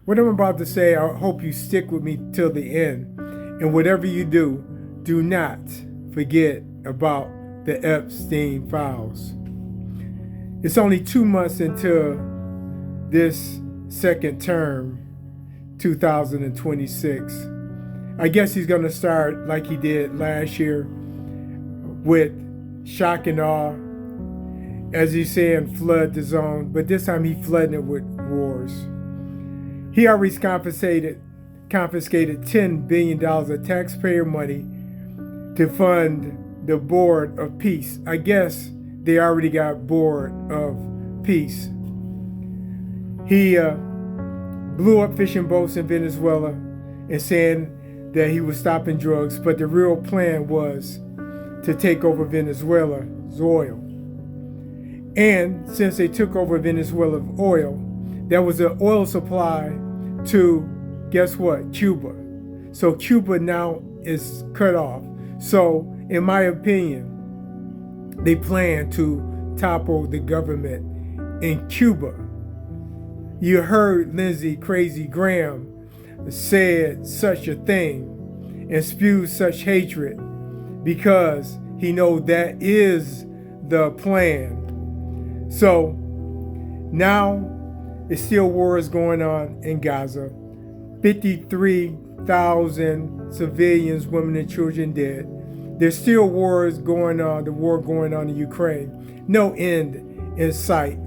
What I'm about to say, I hope you stick with me till the end. And whatever you do, do not forget about the Epstein files. It's only 2 months into this second term, 2026. I guess he's going to start like he did last year with shock and awe, as he's saying, flood the zone, but this time he's flooding it with wars. He already confiscated $10 billion of taxpayer money to fund the Board of Peace. I guess they already got Board of Peace. He blew up fishing boats in Venezuela and saying that he was stopping drugs, but the real plan was to take over Venezuela's oil. And since they took over Venezuela's oil, there was an oil supply to, guess what, Cuba. So Cuba now is cut off. So in my opinion, they plan to topple the government in Cuba. You heard Lindsey Crazy Graham said such a thing and spewed such hatred because he knows that is the plan. So now it's still wars going on in Gaza. 53,000 civilians, women and children dead. There's still wars going on, the war going on in Ukraine. No end in sight.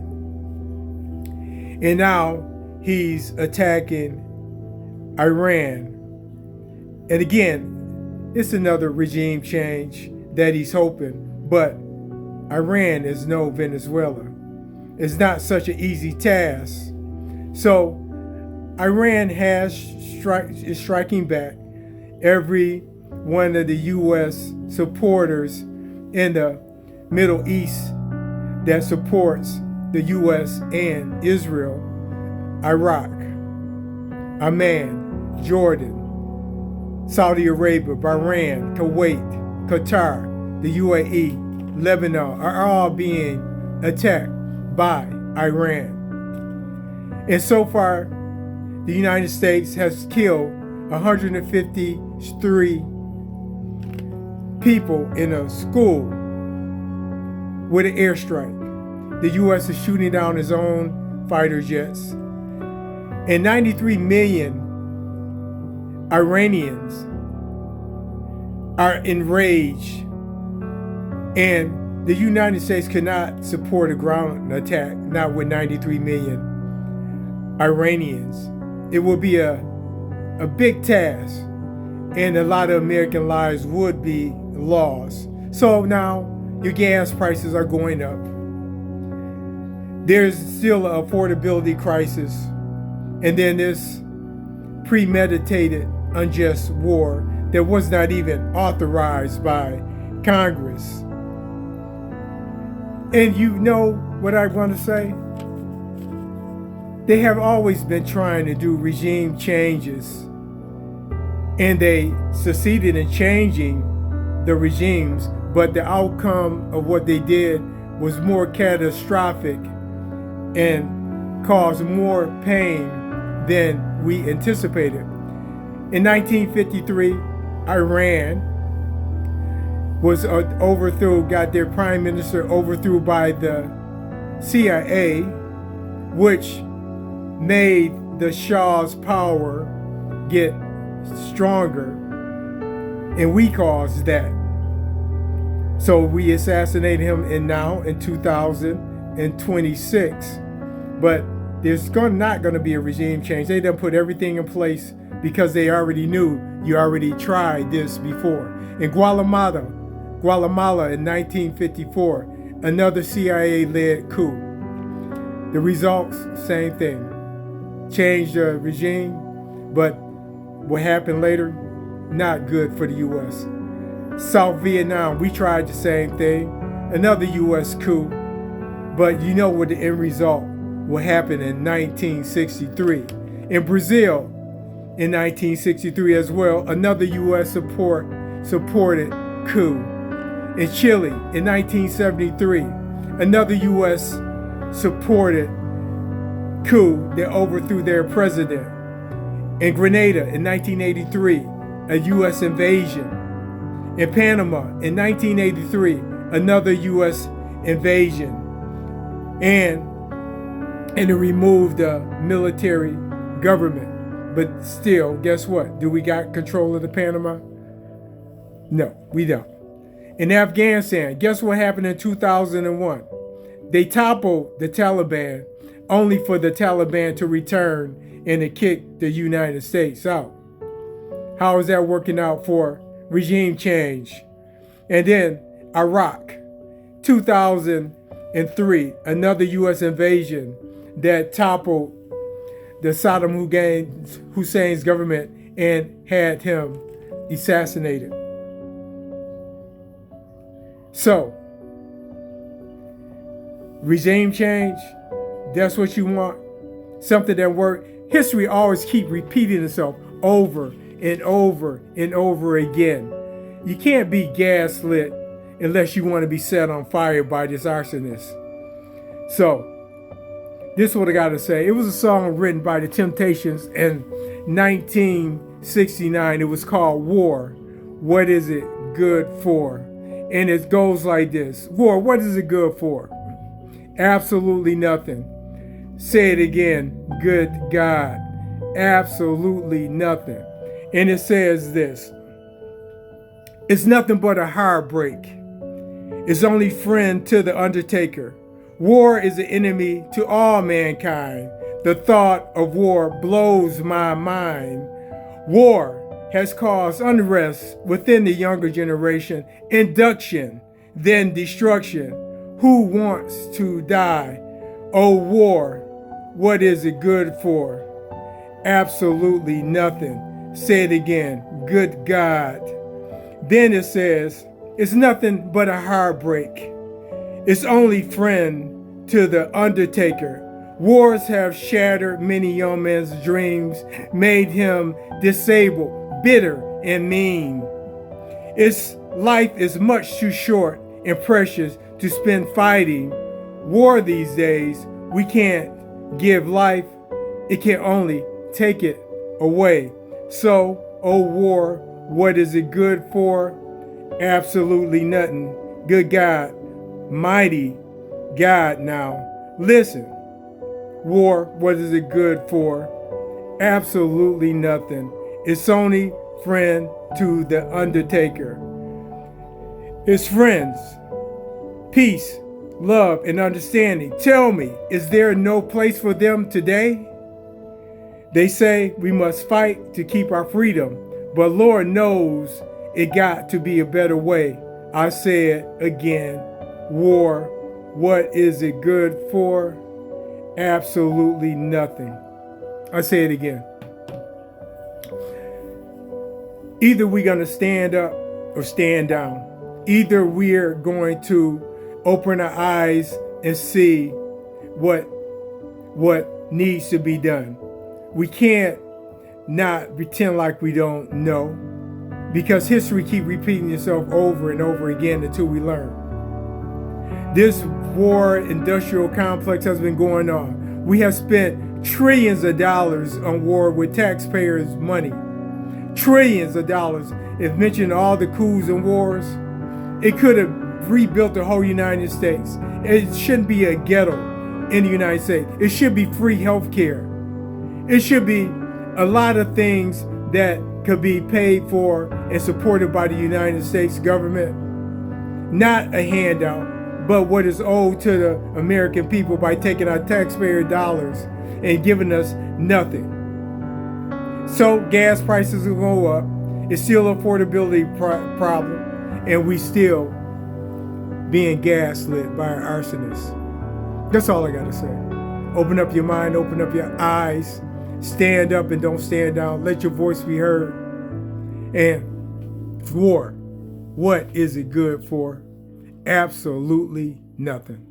And now he's attacking Iran. And again, it's another regime change that he's hoping. But Iran is no Venezuela. It's not such an easy task. So Iran is striking back. Every one of the U.S. supporters in the Middle East that supports the U.S. and Israel, Iraq, Oman, Jordan, Saudi Arabia, Bahrain, Kuwait, Qatar, the UAE, Lebanon are all being attacked by Iran. And so far, the United States has killed 153 people in a school with an airstrike. The U.S. is shooting down its own fighter jets. And 93 million Iranians are enraged. And the United States cannot support a ground attack, not with 93 million Iranians. It will be a big task, and a lot of American lives would be lost. So now your gas prices are going up. There's still an affordability crisis, and then this premeditated, unjust war that was not even authorized by Congress. And you know what I want to say? They have always been trying to do regime changes, and they succeeded in changing the regimes, but the outcome of what they did was more catastrophic and caused more pain than we anticipated. In 1953, Iran was got their prime minister overthrew by the CIA, which made the Shah's power get stronger, and we caused that. So we assassinated him in 2026. But there's not going to be a regime change. They done put everything in place because they already knew you already tried this before. In Guatemala in 1954, another CIA-led coup. The results, same thing. Changed the regime, but what happened later, not good for the U.S. South Vietnam, we tried the same thing. Another U.S. coup, but you know what the end result will happen in 1963. In Brazil, in 1963 as well, another U.S. supported coup. In Chile, in 1973, another U.S. supported coup that overthrew their president. In Grenada in 1983, a U.S. invasion. In Panama in 1983, another U.S. invasion. And it removed the military government. But still, guess what? Do we got control of the Panama? No, we don't. In Afghanistan, guess what happened in 2001? They toppled the Taliban only for the Taliban to return and to kick the United States out. How is that working out for regime change? And then Iraq, 2003, another U.S. invasion that toppled the Saddam Hussein's government and had him assassinated. So, regime change, that's what you want? Something that works? History always keep repeating itself over and over and over again. You can't be gaslit unless you want to be set on fire by this arsonist. So, this is what I got to say. It was a song written by the Temptations in 1969. It was called War, What Is It Good For? And it goes like this. War, what is it good for? Absolutely nothing. Say it again. Good God. Absolutely nothing. And it says this. It's nothing but a heartbreak. It's only friend to the undertaker. War is an enemy to all mankind. The thought of war blows my mind. War has caused unrest within the younger generation, induction, then destruction. Who wants to die? Oh, war, what is it good for? Absolutely nothing. Say it again. Good God. Then it says, it's nothing but a heartbreak. It's only friend to the undertaker. Wars have shattered many young men's dreams, made him disabled, bitter, and mean. Its life is much too short and precious to spend fighting war these days. We can't give life, it can only take it away. So, oh war, what is it good for? Absolutely nothing. Good God, mighty God now. Listen, war, what is it good for? Absolutely nothing. It's only friend to the undertaker. His friends, peace, love, and understanding. Tell me, is there no place for them today? They say we must fight to keep our freedom, but Lord knows it got to be a better way. I say it again, war, what is it good for? Absolutely nothing. I say it again. Either we're going to stand up or stand down. Either we're going to open our eyes and see what needs to be done. We can't not pretend like we don't know, because history keeps repeating itself over and over again until we learn. This war industrial complex has been going on. We have spent trillions of dollars on war with taxpayers' money. Trillions of dollars. If mentioned all the coups and wars, it could have rebuilt the whole United States. It shouldn't be a ghetto in the United States. It should be free health care. It should be a lot of things that could be paid for and supported by the United States government. Not a handout, but what is owed to the American people by taking our taxpayer dollars and giving us nothing. So gas prices will go up. It's still an affordability problem, and we still being gaslit by an arsonist. That's all I got to say. Open up your mind, open up your eyes, stand up and don't stand down. Let your voice be heard. And war, what is it good for? Absolutely nothing.